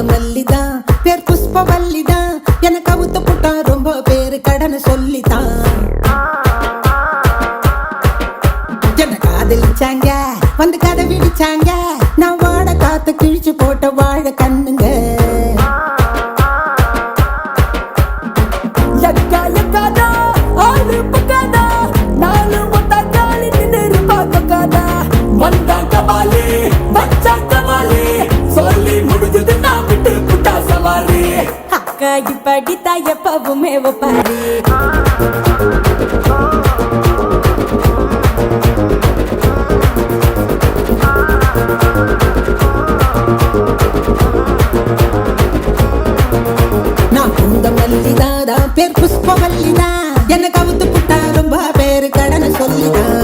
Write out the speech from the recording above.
மல்லிதான் பேர் புஷ்பவல்லிதான் எனக்கு அவுத்த புட்டா ரொம்ப பேரு கடனை சொல்லித்தான் என்ன காதலிச்சாங்க வந்து கதை விடிச்சாங்க நான் வாட காத்து கிழிச்சு போட்ட வாழ கண்ணுங்க படித்தா எப்பவுமே ஒப்பாரி நான் பூந்த மல்லிதான் பேர் புஷ்பவல்லிதான் எனக்கு அவுத்து புட்டா ரொம்ப பேரு கடனை சொல்லிதான்